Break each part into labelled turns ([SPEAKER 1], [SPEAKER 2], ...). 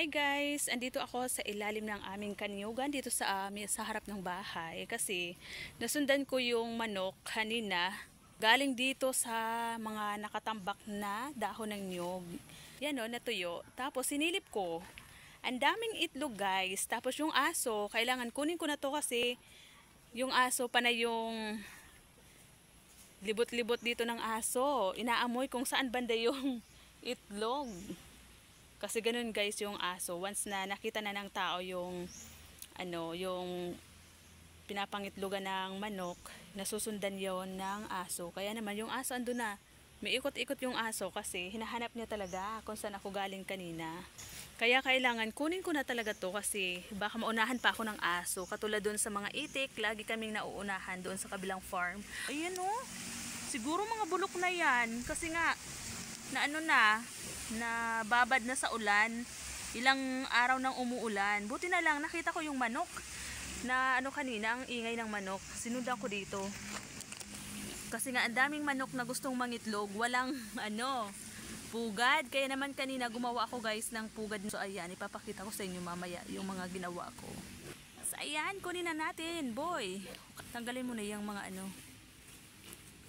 [SPEAKER 1] Hi guys! Andito ako sa ilalim ng aming kanyugan dito sa harap ng bahay kasi nasundan ko yung manok kanina galing dito sa mga nakatambak na dahon ng niyog. Yan o, natuyo. Tapos sinilip ko. Ang daming itlog guys. Tapos yung aso, kailangan kunin ko na to kasi yung aso pa na yung libot-libot dito ng aso. Inaamoy kung saan banda yung itlog. Kasi ganun guys yung aso. Once na nakita na ng tao yung yung pinapangitlogan ng manok, nasusundan yon ng aso. Kaya naman yung aso andun na. May ikot-ikot yung aso kasi hinahanap niya talaga kung saan ako galing kanina. Kaya kailangan kunin ko na talaga to kasi baka maunahan pa ako ng aso. Katulad doon sa mga itik, lagi kaming nauunahan doon sa kabilang farm. Ayan oh. Siguro mga bulok na yan kasi nga na babad na sa ulan, ilang araw nang umuulan. Buti na lang nakita ko yung manok na kanina, ang ingay ng manok. Sinundan ko dito kasi nga ang daming manok na gustong mangitlog, walang pugad. Kaya naman kanina gumawa ako guys ng pugad. So ayan, ipapakita ko sa inyo mamaya yung mga ginawa ko. So ayan, kunin na natin boy. Tanggalin mo na yung mga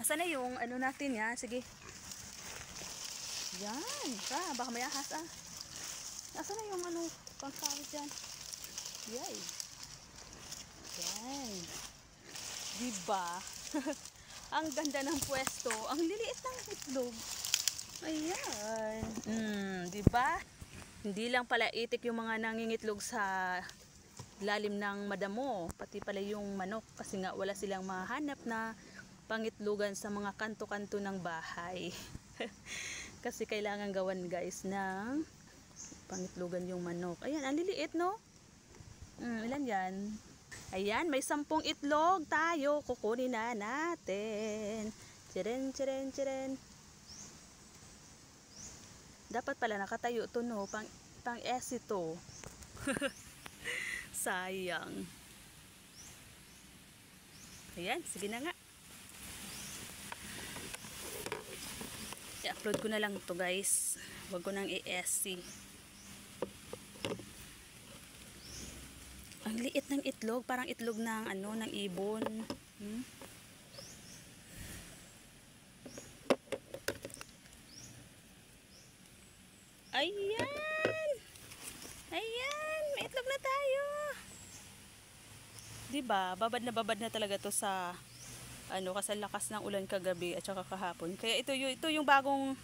[SPEAKER 1] asan na yung natin ya. Sige. Yan, baka may ahas Nasaan na yung pangkawit dyan? Yay. Yan. Diba? Ang ganda ng pwesto. Ang liliit ng itlog. Ayan. Diba? Hindi lang pala itik yung mga nangingitlog sa lalim ng madamo. Pati pala yung manok. Kasi nga wala silang mahanap na pangitlogan sa mga kanto-kanto ng bahay. Kasi kailangan gawan guys ng pangitlogan yung manok. Ayan, ang liliit no? Ilan yan? Ayan, may 10 itlog tayo. Kukunin na natin. Tchiren, tchiren, tchiren. Dapat pala nakatayo to no? Pang S ito. Sayang. Ayan, sige na nga. I-upload ko na lang to guys. Huwag ko nang i-SC. Ang liit ng itlog, parang itlog ng ng ibon. Ayan! Ayan! May itlog na tayo! Diba? Babad na talaga to sa kasi lakas ng ulan kagabi at saka kahapon. Kaya ito yung bagong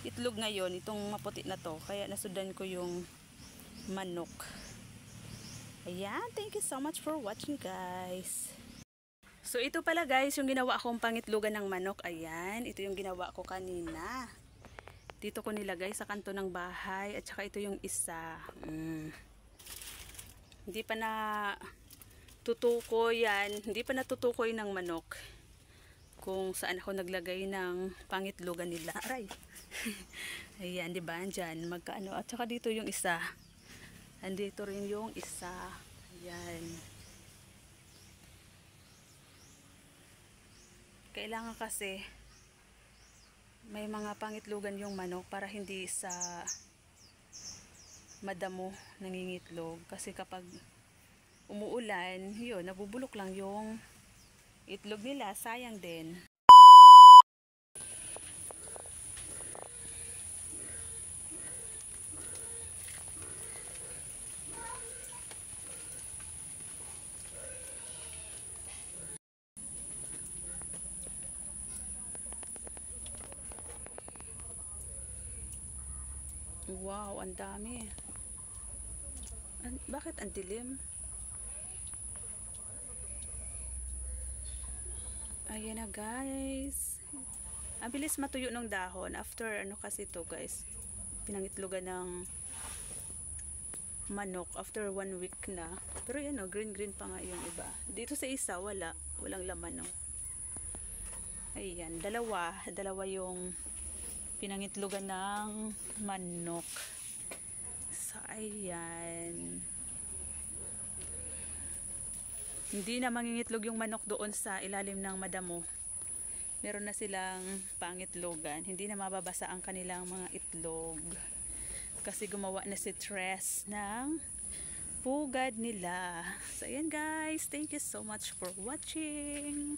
[SPEAKER 1] itlog ngayon, itong maputi na to. Kaya nasundan ko yung manok. Ayan, thank you so much for watching guys. So ito pala guys, yung ginawa kong pangitlogan ng manok. Ayan, ito yung ginawa ko kanina. Dito ko nilagay sa kanto ng bahay at saka ito yung isa. Hindi pa na tutukoy yan, hindi pa natutukoy ng manok kung saan ako naglagay ng pangitlogan nila. Aray! Ayan, diba? Andyan, magkaano. At saka dito yung isa. Andito rin yung isa. Ayan. Kailangan kasi may mga pangitlogan yung manok para hindi sa madamo nangingitlog. Kasi kapag umuulan, yun, nabubulok lang yung itlog nila, sayang din. Wow, ang dami. Bakit ang dilim? Ayan na guys. Ang bilis matuyo ng dahon. After kasi to guys, pinangitlogan ng manok. After 1 week na. Pero yan green pa nga yung iba. Dito sa isa walang laman Ayan, dalawa yung pinangitlogan ng manok. So ayan. Hindi na mangingitlog yung manok doon sa ilalim ng madamo. Meron na silang pangitlogan. Hindi na mababasa ang kanilang mga itlog. Kasi gumawa na si Tres ng pugad nila. So, ayan guys. Thank you so much for watching.